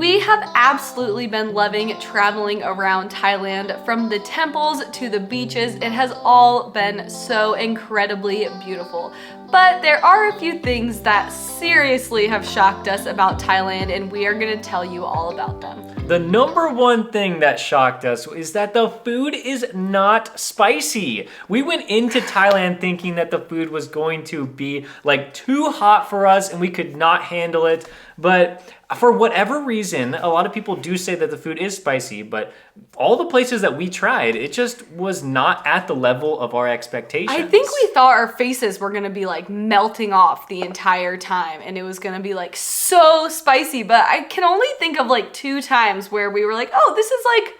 We have absolutely been loving traveling around Thailand. From the temples to the beaches, it has all been so incredibly beautiful. But there are a few things that seriously have shocked us about Thailand, and we are going to tell you all about them. The number one thing that shocked us is that the food is not spicy. We went into Thailand thinking that the food was going to be like too hot for us and we could not handle it. But for whatever reason, a lot of people do say that the food is spicy, but all the places that we tried, it just was not at the level of our expectations. I think we thought our faces were gonna be like melting off the entire time and it was gonna be like so spicy, but I can only think of like 2 times where we were like, oh, this is like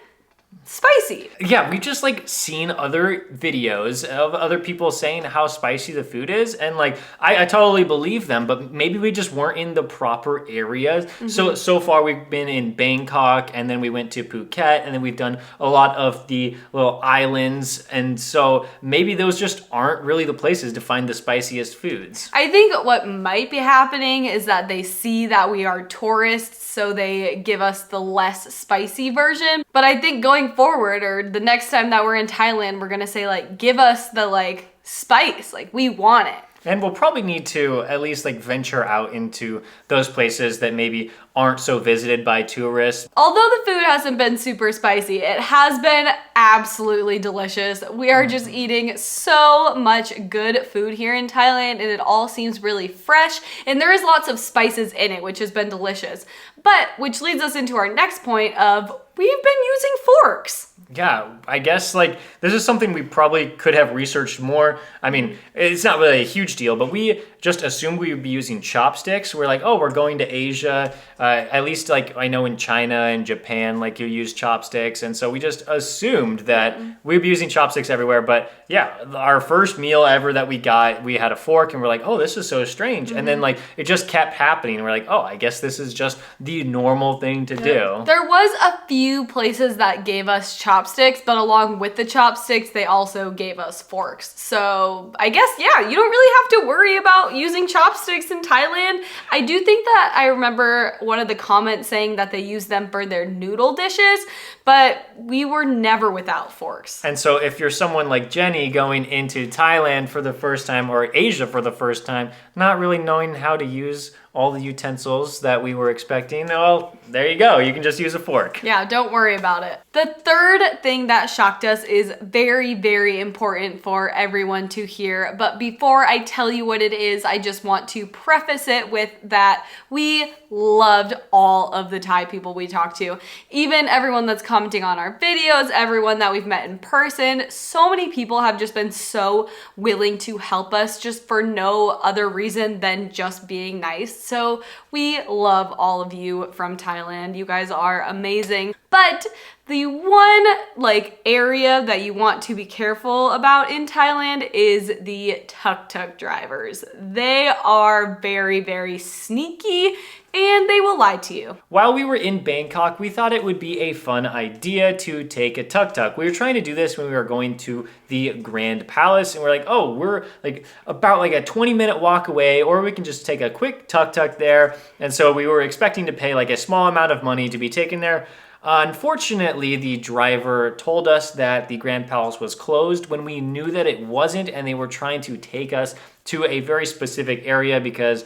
spicy. Yeah, we've just like seen other videos of other people saying how spicy the food is, and like I totally believe them, but maybe we just weren't in the proper areas. So far we've been in Bangkok, and then we went to Phuket, and then we've done a lot of the little islands, and so maybe those just aren't really the places to find the spiciest foods. I think what might be happening is that they see that we are tourists, so they give us the less spicy version. But I think going forward, or the next time that we're in Thailand, we're gonna say like, give us the like spice, like we want it. And we'll probably need to at least like venture out into those places that maybe aren't so visited by tourists. Although the food hasn't been super spicy, it has been absolutely delicious. We are just eating so much good food here in Thailand, and it all seems really fresh, and there is lots of spices in it, which has been delicious. But which leads us into our next point of we've been using forks. Yeah, I guess like this is something we probably could have researched more. I mean, it's not really a huge deal, but we just assumed we would be using chopsticks. We're like, oh, we're going to Asia. At least like I know in China and Japan, like you use chopsticks. And so we just assumed that we'd be using chopsticks everywhere. But yeah, our first meal ever that we got, we had a fork and we're like, oh, this is so strange. And then like it just kept happening. And we're like, oh, I guess this is just the normal thing to do. There was a few places that gave us chopsticks, but along with the chopsticks, they also gave us forks. So I guess, yeah, you don't really have to worry about using chopsticks in Thailand. I do think that I remember one of the comments saying that they use them for their noodle dishes, but we were never without forks. And so if you're someone like Jenny going into Thailand for the first time or Asia for the first time, not really knowing how to use all the utensils that we were expecting, well, there you go. You can just use a fork. Yeah, don't worry about it. The third thing that shocked us is very, very important for everyone to hear. But before I tell you what it is, I just want to preface it with that we loved all of the Thai people we talked to. Even everyone that's commenting on our videos, everyone that we've met in person. So many people have just been so willing to help us just for no other reason than just being nice. So we love all of you from Thailand. You guys are amazing. But the one like area that you want to be careful about in Thailand is the Tuk Tuk drivers. They are very, very sneaky and they will lie to you. While we were in Bangkok, we thought it would be a fun idea to take a tuk-tuk. We were trying to do this when we were going to the Grand Palace, and we're like, oh, we're like about like a 20-minute walk away, or we can just take a quick tuk-tuk there. And so we were expecting to pay like a small amount of money to be taken there. Unfortunately, the driver told us that the Grand Palace was closed when we knew that it wasn't, and they were trying to take us to a very specific area because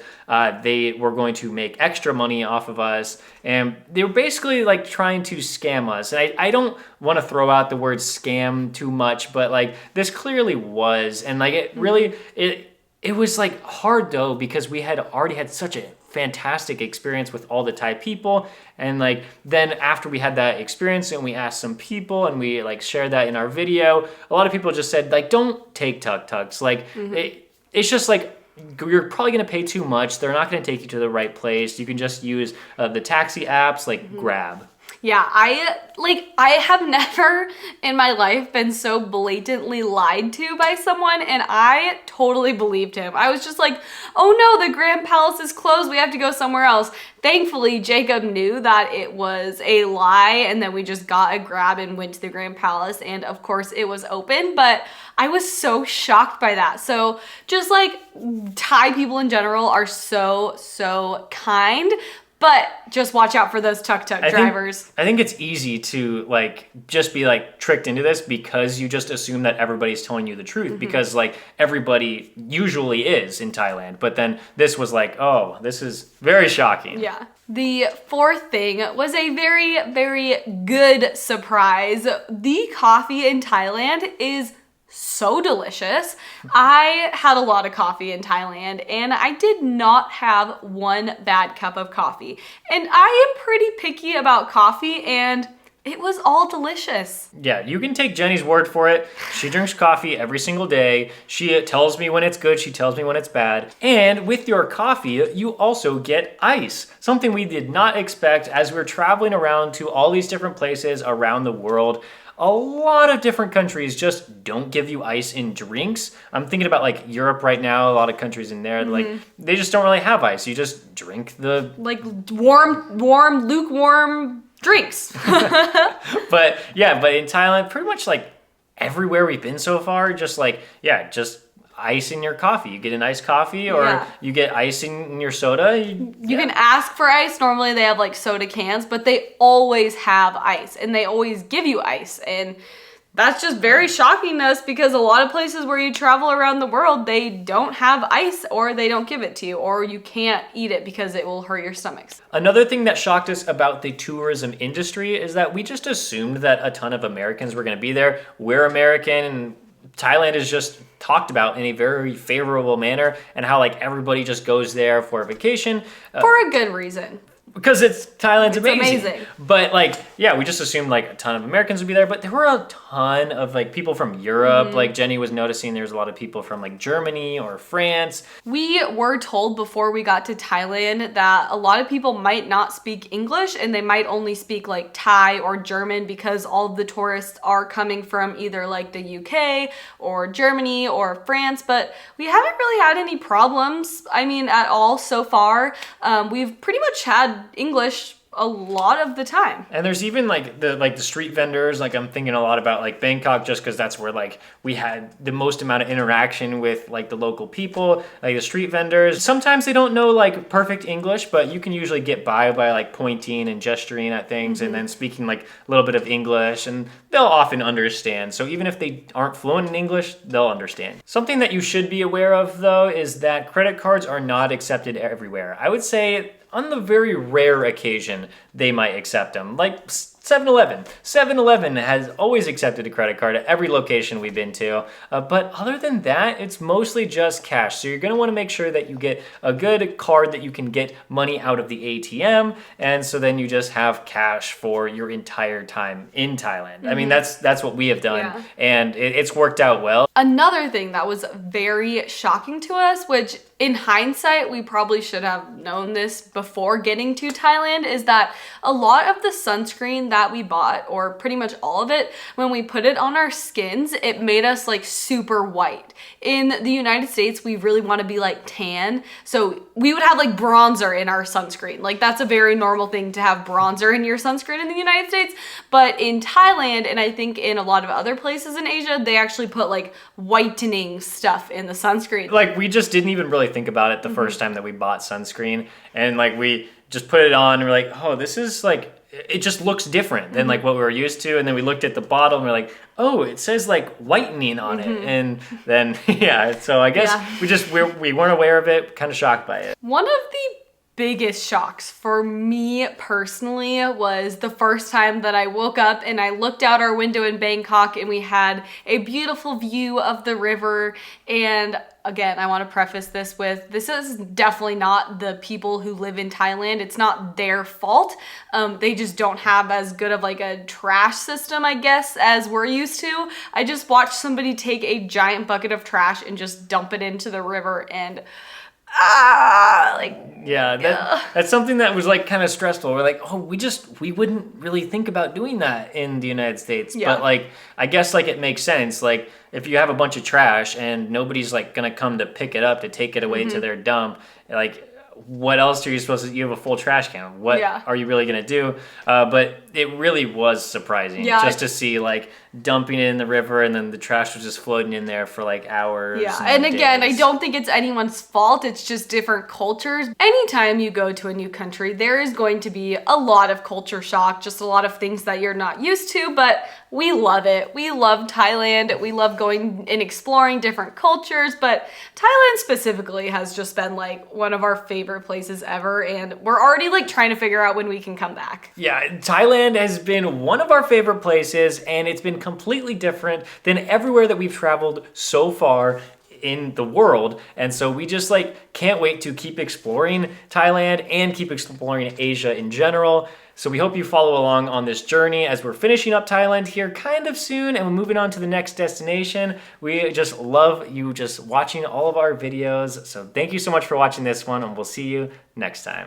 they were going to make extra money off of us. And they were basically like trying to scam us. And I don't want to throw out the word scam too much, but like this clearly was. And like it really, it was like hard though, because we had already had such a fantastic experience with all the Thai people, and like then after we had that experience and we asked some people and we like shared that in our video, a lot of people just said like, don't take tuk-tuks. Like it's just like you're probably gonna pay too much. They're not gonna take you to the right place. You can just use the taxi apps like Grab. Yeah, I have never in my life been so blatantly lied to by someone, and I totally believed him. I was just like, oh no, the Grand Palace is closed, we have to go somewhere else. Thankfully, Jacob knew that it was a lie, and then we just got a Grab and went to the Grand Palace, and of course it was open, but I was so shocked by that. So just like Thai people in general are so kind, But just watch out for those tuk-tuk drivers. I think it's easy to like just be like tricked into this because you just assume that everybody's telling you the truth because like everybody usually is in Thailand. But then this was like, oh, this is very shocking. Yeah. The fourth thing was a very, very good surprise. The coffee in Thailand is so delicious. I had a lot of coffee in Thailand and I did not have one bad cup of coffee. And I am pretty picky about coffee and it was all delicious. Yeah, you can take Jenny's word for it. She drinks coffee every single day. She tells me when it's good. She tells me when it's bad. And with your coffee, you also get ice. Something we did not expect as we're traveling around to all these different places around the world. A lot of different countries just don't give you ice in drinks. I'm thinking about like Europe right now, a lot of countries in there, like they just don't really have ice. You just drink the... like warm, lukewarm drinks. But in Thailand, pretty much like everywhere we've been so far, just like, yeah, just ice in your coffee. You get an iced coffee or you get ice in your soda. You can ask for ice. Normally they have like soda cans, but they always have ice and they always give you ice. And that's just very shocking to us because a lot of places where you travel around the world, they don't have ice or they don't give it to you or you can't eat it because it will hurt your stomachs. Another thing that shocked us about the tourism industry is that we just assumed that a ton of Americans were going to be there. We're American and Thailand is just talked about in a very favorable manner and how like everybody just goes there for a vacation. For a good reason. Because Thailand's It's amazing. But like, yeah, we just assumed like a ton of Americans would be there, but there were a ton of like people from Europe. Like Jenny was noticing there's a lot of people from like Germany or France. We were told before we got to Thailand that a lot of people might not speak English and they might only speak like Thai or German because all of the tourists are coming from either like the UK or Germany or France, but we haven't really had any problems, I mean, at all so far. We've pretty much had English a lot of the time. And there's even like the street vendors. Like I'm thinking a lot about like Bangkok just because that's where like we had the most amount of interaction with like the local people, like the street vendors. Sometimes they don't know like perfect English, but you can usually get by like pointing and gesturing at things and then speaking like a little bit of English and they'll often understand. So even if they aren't fluent in English, they'll understand. Something that you should be aware of though is that credit cards are not accepted everywhere. I would say on the very rare occasion, they might accept them. Like 7-Eleven. 7-Eleven has always accepted a credit card at every location we've been to. But other than that, it's mostly just cash. So you're going to want to make sure that you get a good card that you can get money out of the ATM. And so then you just have cash for your entire time in Thailand. I mean, that's what we have done. Yeah. And it's worked out well. Another thing that was very shocking to us, which in hindsight, we probably should have known this before getting to Thailand, is that a lot of the sunscreen that we bought, or pretty much all of it, when we put it on our skins, it made us like super white. In the United States, we really want to be like tan. So we would have like bronzer in our sunscreen. Like that's a very normal thing to have bronzer in your sunscreen in the United States. But in Thailand, and I think in a lot of other places in Asia, they actually put like whitening stuff in the sunscreen. Like we just didn't even really think about it the first time that we bought sunscreen. And like we just put it on and we're like, oh, this is like, it just looks different than like what we were used to. And then we looked at the bottle and we're like, oh, it says like whitening on it. And then, yeah, so I guess we weren't aware of it, kind of shocked by it. One of the biggest shocks for me personally was the first time that I woke up and I looked out our window in Bangkok and we had a beautiful view of the river. And again, I want to preface this with, this is definitely not the people who live in Thailand. It's not their fault. They just don't have as good of like a trash system, I guess, as we're used to. I just watched somebody take a giant bucket of trash and just dump it into the river and that's something that was like kind of stressful. We're like, oh, we wouldn't really think about doing that in the United States. But like, I guess like it makes sense. Like if you have a bunch of trash and nobody's like gonna come to pick it up to take it away to their dump, like what else are you supposed to, you have a full trash can. What Yeah. are you really going to do? But it really was surprising just to see like dumping it in the river and then the trash was just floating in there for like hours. Yeah, and again, I days. don't think it's anyone's fault. It's just different cultures. Anytime you go to a new country, there is going to be a lot of culture shock, just a lot of things that you're not used to, but we love it. We love Thailand. We love going and exploring different cultures, but Thailand specifically has just been like one of our favorite places ever, and we're already like trying to figure out when we can come back. Yeah, Thailand has been one of our favorite places, and it's been completely different than everywhere that we've traveled so far in the world. And so we just like can't wait to keep exploring Thailand and keep exploring Asia in general. So we hope you follow along on this journey as we're finishing up Thailand here kind of soon and we're moving on to the next destination. We just love you just watching all of our videos. So thank you so much for watching this one, and we'll see you next time.